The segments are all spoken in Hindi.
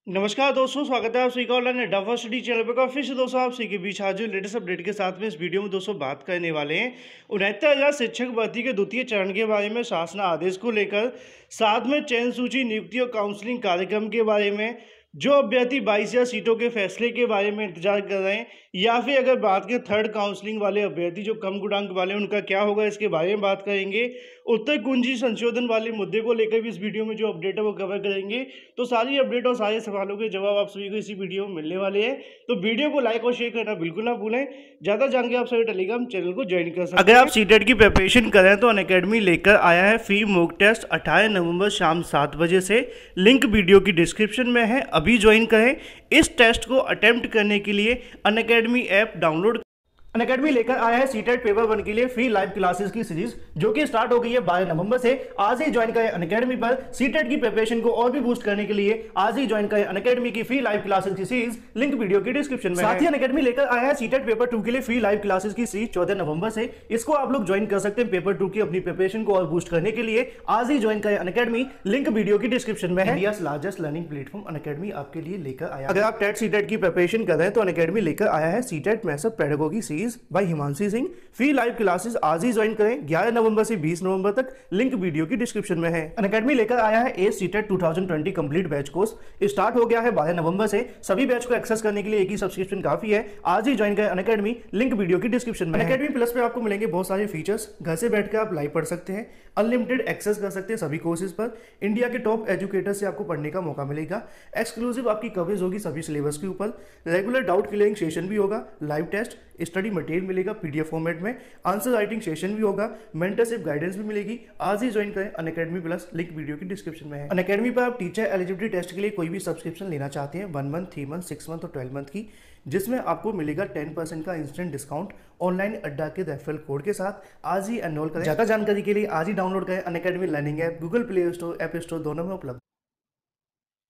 नमस्कार दोस्तों, स्वागत है आप सभी का ऑनलाइन अड्डा फॉर स्टडी चैनल पर। फिर से दोस्तों आप सभी के बीच आज जो लेटेस्ट अपडेट के साथ में इस वीडियो में दोस्तों बात करने वाले हैं 69,000 शिक्षक भर्ती के द्वितीय चरण के बारे में, शासन आदेश को लेकर, साथ में चयन सूची, नियुक्ति और काउंसलिंग कार्यक्रम के बारे में, जो अभ्यर्थी 22,000 सीटों के फैसले के बारे में इंतजार कर रहे हैं, या फिर अगर बात करें थर्ड काउंसलिंग वाले अभ्यर्थी जो कम गुणांक वाले उनका क्या होगा, इसके बारे में बात करेंगे। उत्तर कुंजी संशोधन वाले मुद्दे को लेकर भी इस वीडियो में जो अपडेट है वो कवर करेंगे। तो सारी अपडेट और सारे सवालों के जवाब आप सभी को इसी वीडियो में मिलने वाले हैं। तो वीडियो को लाइक और शेयर करना बिल्कुल ना भूलें। ज़्यादा जान के आप सभी टेलीग्राम चैनल को ज्वाइन कर सकते हैं। अगर आप सीटेट की प्रिपरेशन कर रहे हैं तो अनअकैडमी लेकर आया है फ्री मॉक टेस्ट 18 नवंबर शाम 7 बजे से। लिंक वीडियो की डिस्क्रिप्शन में है, अभी ज्वाइन करें। इस टेस्ट को अटेम्प्ट करने के लिए अनअकैडमी ऐप डाउनलोड। अनअकैडमी लेकर आया है सीटेट पेपर 1 के लिए फ्री लाइव क्लासेस की सीरीज, जो कि स्टार्ट हो गई है 12 नवंबर से। आज ही ज्वाइन करें अनअकैडमी पर। सीटेट की प्रिपरेशन को और भी बूस्ट करने के लिए आज ही ज्वाइन करें अनअकैडमी की फ्री लाइव क्लासेस की सीरीज, लिंक वीडियो की डिस्क्रिप्शन में। साथ ही अनअकैडमी लेकर आया है सीटेट पेपर 2 के लिए फ्री लाइव क्लासेस की सीरीज 14 नवंबर से। इसको आप लोग ज्वाइन कर सकते हैं पेपर 2 की अपनी प्रिपरेशन को और बूस्ट करने के लिए। आज ही ज्वाइन करें अनअकैडमी, लिंक वीडियो की डिस्क्रिप्शन में है। India's largest learning platform Unacademy आपके लिए लेकर आया। अगर आप टेट सीटेट की प्रिपरेशन कर रहे हैं तो अनअकैडमी लेकर आया है CTET maths pedagogy series by Himanshu Singh. Free live classes आज ही ज्वाइन करें 11 नवंबर से 20 नवंबर तक, लिंक वीडियो की डिस्क्रिप्शन में है। अनअकैडमी लेकर आया है a CTET 2020 complete batch course. Start हो गया है 12 नवंबर से। सभी बैच को एक्सेस करने के लिए एक ही सब्सक्रिप्शन काफी है। आज ही ज्वाइन करें अनअकैडमी, लिंक वीडियो की डिस्क्रिप्शन में। अनअकैडमी प्लस पे आपको मिलेंगे बहुत सारे फीचर्स। घर से बैठकर आप लाइव पढ़ सकते हैं, अनलिमिटेड एक्सेस कर सकते हैं सभी कोर्सेज पर। इंडिया के टॉप एजुकेटर से आपको पढ़ने का मौका मिलेगा। एक्सक्लूसिव आपकी कवरेज होगी सभी सिलेबस के ऊपर। रेगुलर डाउट क्लियरिंग सेशन भी होगा, लाइव टेस्ट, स्टडी मटेरियल मिलेगा पीडीएफ फॉर्मेट में, आंसर राइटिंग सेशन भी होगा, मेंटरशिप गाइडेंस भी मिलेगी। आज ही ज्वाइन करें अनअकैडमी प्लस, लिंक वीडियो की डिस्क्रिप्शन में है। अनअकैडमी पर आप टीचर एलिजिबिलिटी टेस्ट के लिए कोई भी सब्सक्रिप्शन लेना चाहते हैं 1 मंथ, 3 मंथ, 6 मंथ और 12 मंथ की, जिसमें आपको मिलेगा 10% का इंस्टेंट डिस्काउंट ऑनलाइन अड्डा के रेफरल कोड के साथ। आज ही एनरोल करें। ज्यादा जानकारी के लिए आज ही डाउनलोड करें Unacademy learning app, Google play store, app store दोनों में उपलब्ध।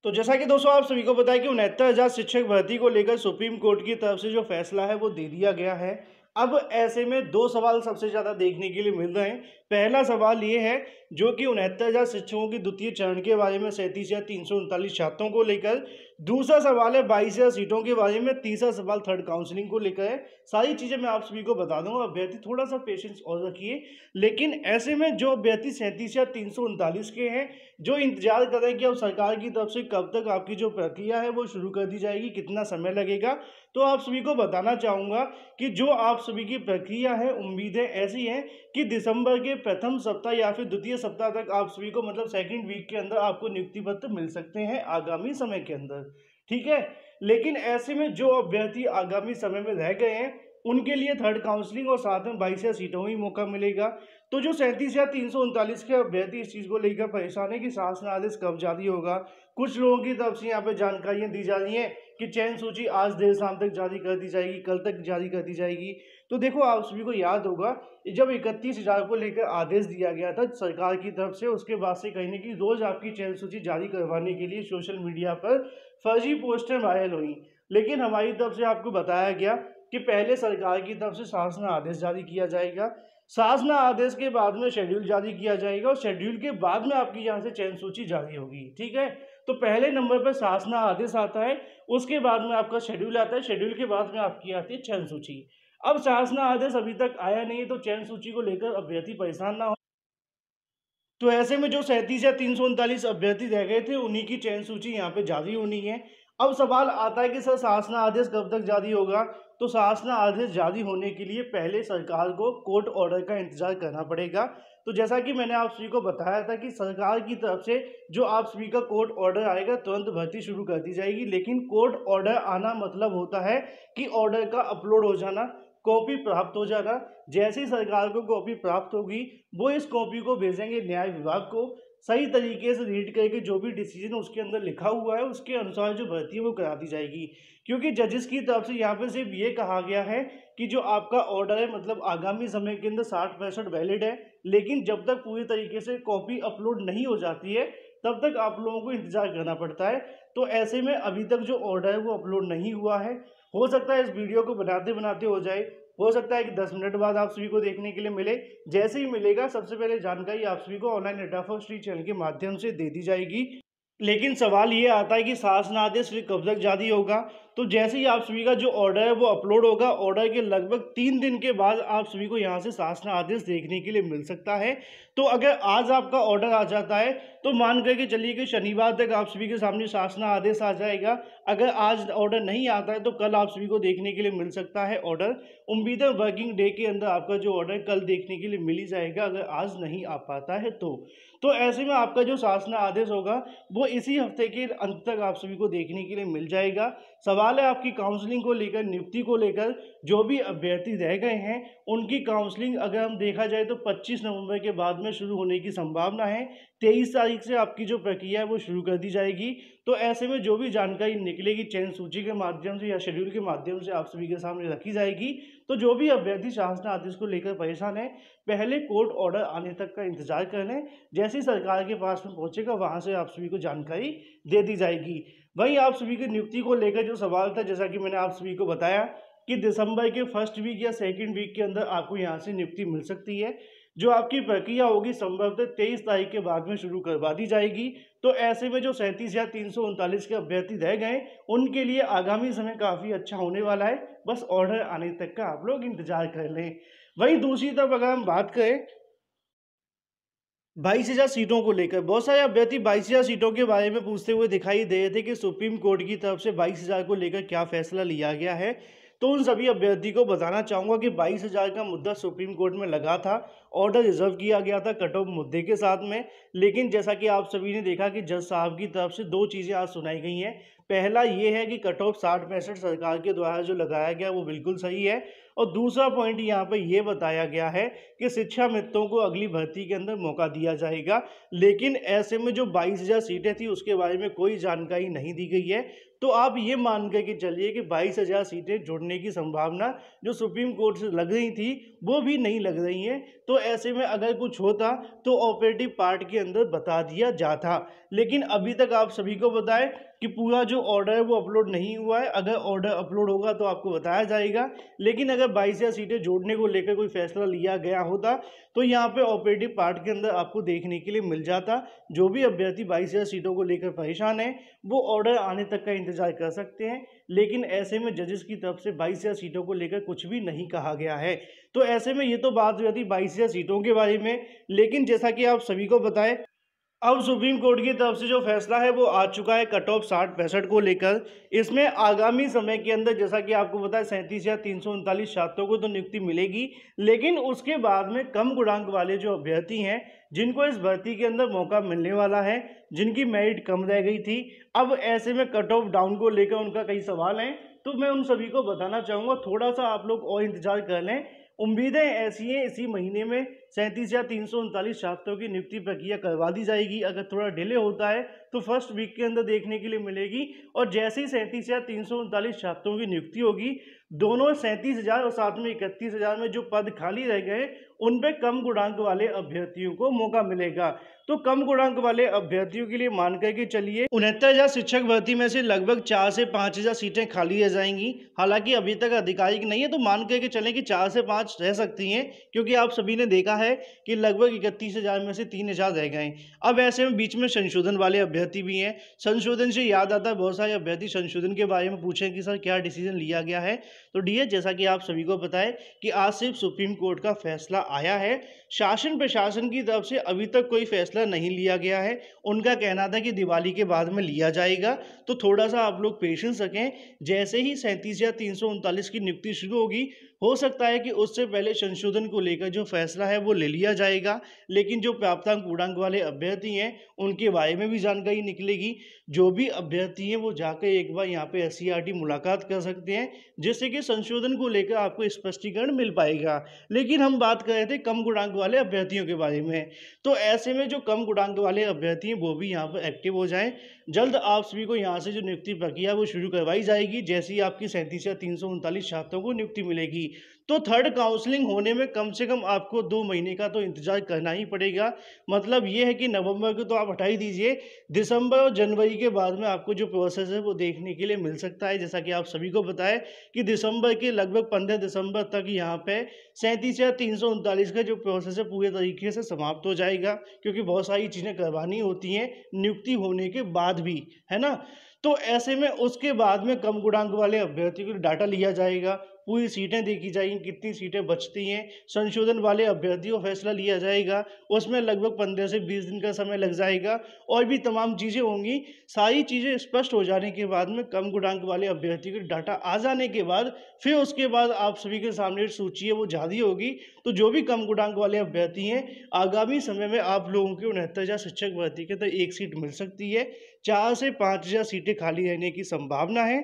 तो जैसा कि दोस्तों आप सभी को पता है कि 69,000 शिक्षक भर्ती को लेकर सुप्रीम कोर्ट की तरफ से जो फैसला है वो दे दिया गया है। अब ऐसे में दो सवाल सबसे ज्यादा देखने के लिए मिल रहे हैं। पहला सवाल ये है जो कि 69,000 शिक्षकों की द्वितीय चरण के बारे में, 37,339 छात्रों को लेकर। दूसरा सवाल है 22,000 सीटों के बारे में। तीसरा सवाल थर्ड काउंसलिंग को लेकर है। सारी चीजें मैं आप सभी को बता दूंगा, अभ्यर्थी थोड़ा सा पेशेंस और रखिए। लेकिन ऐसे में जो अभ्यर्थी 37,339 के हैं, जो इंतजार कर रहे हैं कि अब सरकार की तरफ से कब तक आपकी जो प्रक्रिया है वो शुरू कर दी जाएगी, कितना समय लगेगा, तो आप सभी को बताना चाहूंगा कि जो आप सभी की प्रक्रिया है, उम्मीदें ऐसी हैं कि दिसंबर के प्रथम सप्ताह या फिर द्वितीय सप्ताह तक आप सभी को, मतलब सेकंड वीक के अंदर आपको नियुक्ति पत्र मिल सकते हैं आगामी समय के अंदर। ठीक है, लेकिन ऐसे में जो अभ्यर्थी आगामी समय में रह गए हैं उनके लिए थर्ड काउंसलिंग और साथ में 22,000 सीटों में ही मौका मिलेगा। तो जो 37,339 के अभ्यर्थी इस चीज़ को लेकर परेशान है कि शासन आदेश कब जारी होगा। कुछ लोगों की तरफ से यहाँ पे जानकारियाँ दी जा रही हैं कि चयन सूची आज देर शाम तक जारी कर दी जाएगी, कल तक जारी कर दी जाएगी। तो देखो, आप सभी को याद होगा जब 31,000 को लेकर आदेश दिया गया था सरकार की तरफ से, उसके बाद से कहीं ना कहीं रोज आपकी चयन सूची जारी करवाने के लिए सोशल मीडिया पर फर्जी पोस्टर वायरल हुई। लेकिन हमारी तरफ से आपको बताया गया कि पहले सरकार की तरफ से शासन आदेश जारी किया जाएगा, शासन आदेश के बाद में शेड्यूल जारी किया जाएगा और शेड्यूल के बाद में आपकी यहाँ से चयन सूची जारी होगी। ठीक है, तो पहले नंबर पर शासन आदेश आता है, उसके बाद में आपका शेड्यूल आता है, शेड्यूल के बाद में आपकी आती है चयन सूची। अब शासन आदेश अभी तक आया नहीं है, तो चयन सूची को लेकर अभ्यर्थी परेशान ना हो। तो ऐसे में जो 37,339 अभ्यर्थी रह गए थे उन्हीं की चयन सूची यहाँ पे जारी होनी है। अब सवाल आता है कि सर शासन आदेश कब तक जारी होगा। तो शासन आदेश जारी होने के लिए पहले सरकार को कोर्ट ऑर्डर का इंतजार करना पड़ेगा। तो जैसा कि मैंने आप सभी को बताया था कि सरकार की तरफ से जो आप सभी का कोर्ट ऑर्डर आएगा तुरंत भर्ती शुरू कर दी जाएगी। लेकिन कोर्ट ऑर्डर आना मतलब होता है कि ऑर्डर का अपलोड हो जाना, कॉपी प्राप्त हो जाना। जैसे ही सरकार को कॉपी प्राप्त होगी वो इस कॉपी को भेजेंगे न्याय विभाग को, सही तरीके से रीड करके जो भी डिसीजन उसके अंदर लिखा हुआ है उसके अनुसार जो भर्ती है वो करा दी जाएगी। क्योंकि जजेस की तरफ से यहाँ पे सिर्फ ये कहा गया है कि जो आपका ऑर्डर है, मतलब आगामी समय के अंदर 60-65 वैलिड है, लेकिन जब तक पूरी तरीके से कॉपी अपलोड नहीं हो जाती है तब तक आप लोगों को इंतजार करना पड़ता है। तो ऐसे में अभी तक जो ऑर्डर है वो अपलोड नहीं हुआ है। हो सकता है इस वीडियो को बनाते बनाते हो जाए, हो सकता है कि 10 मिनट बाद आप सभी को देखने के लिए मिले। जैसे ही मिलेगा सबसे पहले जानकारी आप सभी को ऑनलाइन अड्डा फॉर स्टडी चैनल के माध्यम से दे दी जाएगी। लेकिन सवाल ये आता है कि शासन आदेश फिर कब तक जारी होगा। तो जैसे ही आप सभी का जो ऑर्डर है वो अपलोड होगा, ऑर्डर के लगभग 3 दिन के बाद आप सभी को यहाँ से शासन आदेश देखने के लिए मिल सकता है। तो अगर आज आपका ऑर्डर आ जाता है तो मान करके चलिए कि शनिवार तक आप सभी के सामने शासन आदेश आ जाएगा। अगर आज ऑर्डर नहीं आता है तो कल आप सभी को देखने के लिए मिल सकता है ऑर्डर। उम्मीद है वर्किंग डे के अंदर आपका जो ऑर्डर कल देखने के लिए मिल ही जाएगा, अगर आज नहीं आ पाता है तो ऐसे में आपका जो शासन आदेश होगा वो इसी हफ्ते के अंत तक आप सभी को देखने के लिए मिल जाएगा। सवाल है आपकी काउंसलिंग को लेकर, नियुक्ति को लेकर जो भी अभ्यर्थी रह गए हैं उनकी काउंसलिंग अगर हम देखा जाए तो 25 नवंबर के बाद में शुरू होने की संभावना है। 23 तारीख से आपकी जो प्रक्रिया है वो शुरू कर दी जाएगी। तो ऐसे में जो भी जानकारी निकलेगी चयन सूची के माध्यम से या शेड्यूल के माध्यम से आप सभी के सामने रखी जाएगी। तो जो भी अभ्यर्थी शासन आदेश को लेकर परेशान है, पहले कोर्ट ऑर्डर आने तक का इंतजार कर लें। जैसे ही सरकार के पास में पहुंचेगा वहां से आप सभी को जानकारी दे दी जाएगी। वहीं आप सभी की नियुक्ति को लेकर जो सवाल था, जैसा कि मैंने आप सभी को बताया कि दिसंबर के फर्स्ट वीक या सेकंड वीक के अंदर आपको यहाँ से नियुक्ति मिल सकती है। जो आपकी प्रक्रिया होगी संभवतः 23 तारीख के बाद में शुरू करवा दी जाएगी। तो ऐसे में जो 37,339 के अभ्यर्थी रह गए उनके लिए आगामी समय काफ़ी अच्छा होने वाला है। बस ऑर्डर आने तक का आप लोग इंतजार कर लें। वहीं दूसरी तरफ अगर हम बात करें 22,000 सीटों को लेकर, बहुत सारे अभ्यर्थी 22,000 सीटों के बारे में पूछते हुए दिखाई दे रहे थे कि सुप्रीम कोर्ट की तरफ से 22,000 को लेकर क्या फैसला लिया गया है। तो उन सभी अभ्यर्थी को बताना चाहूँगा कि 22,000 का मुद्दा सुप्रीम कोर्ट में लगा था, ऑर्डर रिजर्व किया गया था कट ऑफ मुद्दे के साथ में। लेकिन जैसा कि आप सभी ने देखा कि जज साहब की तरफ से 2 चीज़ें आज सुनाई गई हैं। पहला ये है कि कट ऑफ 60-65 सरकार के द्वारा जो लगाया गया वो बिल्कुल सही है, और दूसरा पॉइंट यहाँ पर यह बताया गया है कि शिक्षा मित्रों को अगली भर्ती के अंदर मौका दिया जाएगा। लेकिन ऐसे में जो 22,000 सीटें थी उसके बारे में कोई जानकारी नहीं दी गई है। तो आप ये मान के चलिए कि 22,000 सीटें जुड़ने की संभावना जो सुप्रीम कोर्ट से लग रही थी वो भी नहीं लग रही हैं। तो ऐसे में अगर कुछ होता तो ऑपरेटिव पार्ट के अंदर बता दिया जाता। लेकिन अभी तक आप सभी को बताएं कि पूरा जो ऑर्डर है वो अपलोड नहीं हुआ है। अगर ऑर्डर अपलोड होगा तो आपको बताया जाएगा। लेकिन अगर 22,000 सीटें जोड़ने को लेकर कोई फैसला लिया गया होता तो यहाँ पे ऑपरेटिव पार्ट के अंदर आपको देखने के लिए मिल जाता। जो भी अभ्यर्थी 22,000 सीटों को लेकर परेशान है वो ऑर्डर आने तक का इंतजार कर सकते हैं। लेकिन ऐसे में जजेस की तरफ से 22,000 सीटों को लेकर कुछ भी नहीं कहा गया है। तो ऐसे में ये तो बात हुई थी 22,000 सीटों के बारे में। लेकिन जैसा कि आप सभी को बताएं अब सुप्रीम कोर्ट की तरफ से जो फैसला है वो आ चुका है कट ऑफ 60-65 को लेकर। इसमें आगामी समय के अंदर जैसा कि आपको पता है 37,339 छात्रों को तो नियुक्ति मिलेगी। लेकिन उसके बाद में कम गुणांक वाले जो अभ्यर्थी हैं जिनको इस भर्ती के अंदर मौका मिलने वाला है, जिनकी मेरिट कम रह गई थी, अब ऐसे में कट ऑफ डाउन को लेकर उनका कई सवाल हैं। तो मैं उन सभी को बताना चाहूँगा थोड़ा सा आप लोग और इंतजार कर लें। उम्मीदें ऐसी हैं इसी महीने में 37,339 छात्रों की नियुक्ति प्रक्रिया करवा दी जाएगी। अगर थोड़ा डिले होता है तो फर्स्ट वीक के अंदर देखने के लिए मिलेगी। और जैसे ही 37,339 छात्रों की नियुक्ति होगी, दोनों 37,000 और साथ में 31,000 में जो पद खाली रह गए उन पे कम गुणांक वाले अभ्यर्थियों को मौका मिलेगा। तो कम गुणांक वाले अभ्यर्थियों के लिए मान करके चलिए 69,000 शिक्षक भर्ती में से लगभग 4 से 5,000 सीटें खाली रह जाएंगी। हालांकि अभी तक आधिकारिक नहीं है, तो मान करके चलें कि 4 से 5 रह सकती हैं, क्योंकि आप सभी ने देखा है कि लगभग 31,000 में से 3,000 रह गए। अब ऐसे में बीच में संशोधन वाले अभ्यर्थी भी हैं। संशोधन से याद आता है बहुत सारे अभ्यर्थी संशोधन के बारे में पूछें कि सर क्या डिसीजन लिया गया है। तो डियर, जैसा कि आप सभी को पता है कि आज सिर्फ सुप्रीम कोर्ट का फैसला आया है। शासन प्रशासन की तरफ से अभी तक कोई फैसला नहीं लिया गया है। उनका कहना था कि दिवाली के बाद में लिया जाएगा। तो थोड़ा सा आप लोग पेशेंस रखें। जैसे ही 37,339 की नियुक्ति शुरू होगी, हो सकता है कि उससे पहले संशोधन को लेकर जो फैसला है वो ले लिया जाएगा। लेकिन जो प्राप्तांक पूर्णांक वाले अभ्यर्थी हैं उनके बारे में भी जानकारी निकलेगी। जो भी अभ्यर्थी हैं वो जाकर एक बार यहाँ पे SCERT मुलाकात कर सकते हैं, जिससे कि संशोधन को लेकर आपको स्पष्टीकरण मिल पाएगा। लेकिन हम बात कर रहे थे कम गुणांक वाले अभ्यर्थियों के बारे में। तो ऐसे में जो कम गुणांक वाले अभ्यर्थी हैं वो भी यहाँ पर एक्टिव हो जाएं। जल्द आप सभी को यहाँ से जो नियुक्ति प्रक्रिया वो शुरू करवाई जाएगी, जैसे ही आपकी 37,339 छात्रों को नियुक्ति मिलेगी। तो थर्ड काउंसलिंग होने में कम से कम आपको 2 महीने का तो इंतज़ार करना ही पड़ेगा। मतलब ये है कि नवंबर को तो आप हटा ही दीजिए, दिसंबर और जनवरी के बाद में आपको जो प्रोसेस है वो देखने के लिए मिल सकता है। जैसा कि आप सभी को पता है कि दिसंबर के लगभग 15 दिसंबर तक यहाँ पे 37 या 339 का जो प्रोसेस है पूरे तरीके से समाप्त हो जाएगा, क्योंकि बहुत सारी चीज़ें करवानी होती हैं नियुक्ति होने के बाद भी, है ना? तो ऐसे में उसके बाद में कम गुणांक वाले अभ्यर्थियों का डाटा लिया जाएगा, पूरी सीटें देखी जाएंगी, कितनी सीटें बचती हैं, संशोधन वाले अभ्यर्थियों का फैसला लिया जाएगा, उसमें लगभग 15 से 20 दिन का समय लग जाएगा और भी तमाम चीज़ें होंगी। सारी चीज़ें स्पष्ट हो जाने के बाद में कम गुणांक वाले अभ्यर्थियों का डाटा आ जाने के बाद फिर उसके बाद आप सभी के सामने सूची है वो जारी होगी। तो जो भी कम गुणांक वाले अभ्यर्थी हैं, आगामी समय में आप लोगों को 69,000 शिक्षक भर्ती के अंदर एक सीट मिल सकती है। 4 से 5,000 सीटें खाली रहने की संभावना है।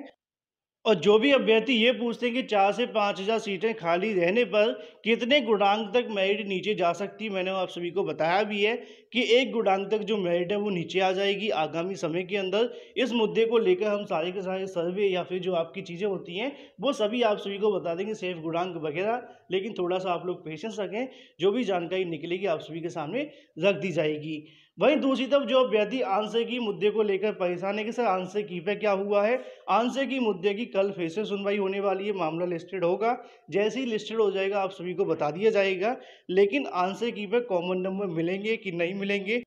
और जो भी अभ्यर्थी ये पूछते हैं कि 4 से 5,000 सीटें खाली रहने पर कितने गुणांक तक मेरिट नीचे जा सकती है, मैंने आप सभी को बताया भी है कि 1 गुणांक तक जो मेरिट है वो नीचे आ जाएगी आगामी समय के अंदर। इस मुद्दे को लेकर हम सारे के सारे सर्वे या फिर जो आपकी चीज़ें होती हैं वो सभी आप सभी को बता देंगे, सेफ गुणांक वगैरह। लेकिन थोड़ा सा आप लोग पेशेंस रखें, जो भी जानकारी निकलेगी आप सभी के सामने रख दी जाएगी। वहीं दूसरी तरफ जो अभ्यर्थी आंसर मुद्दे को लेकर परेशान है कि सर आंसर पे क्या हुआ है, आंसर मुद्दे की कल फिर से सुनवाई होने वाली है, मामला लिस्टेड होगा। जैसे ही लिस्टेड हो जाएगा आप सभी को बता दिया जाएगा। लेकिन आंसर पे कॉमन नंबर मिलेंगे कि नहीं मिलेंगे,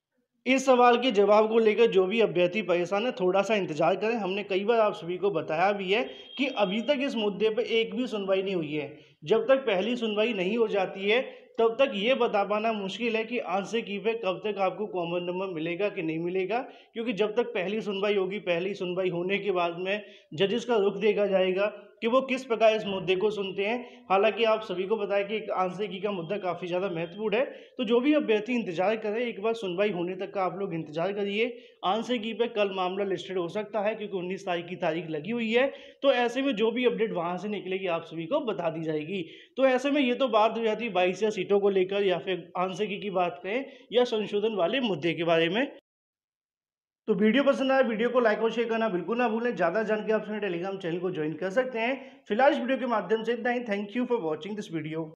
इस सवाल के जवाब को लेकर जो भी अभ्यर्थी परेशान है थोड़ा सा इंतजार करें। हमने कई बार आप सभी को बताया भी है कि अभी तक इस मुद्दे पर एक भी सुनवाई नहीं हुई है। जब तक पहली सुनवाई नहीं हो जाती है तब तक ये बता पाना मुश्किल है कि आंसर की पे कब तक आपको कॉमन नंबर मिलेगा कि नहीं मिलेगा, क्योंकि जब तक पहली सुनवाई होगी, पहली सुनवाई होने के बाद में जजेस का रुख देखा जाएगा कि वो किस प्रकार इस मुद्दे को सुनते हैं। हालांकि आप सभी को पता है कि आंसर की का मुद्दा काफ़ी ज़्यादा महत्वपूर्ण है। तो जो भी अभ्यर्थी इंतजार करें, एक बार सुनवाई होने तक का आप लोग इंतजार करिए। आंसर की पे कल मामला लिस्टेड हो सकता है, क्योंकि 19 तारीख की तारीख लगी हुई है। तो ऐसे में जो भी अपडेट वहाँ से निकलेगी आप सभी को बता दी जाएगी। तो ऐसे में ये तो बात हो जाती है 22 या सीटों को लेकर, या फिर आंसर की बात करें या संशोधन वाले मुद्दे के बारे में। तो वीडियो पसंद आया, वीडियो को लाइक और शेयर करना बिल्कुल ना भूलें। ज़्यादा जानकर आप अपने टेलीग्राम चैनल को ज्वाइन कर सकते हैं। फिलहाल इस वीडियो के माध्यम से इतना ही। Thank you for watching this video.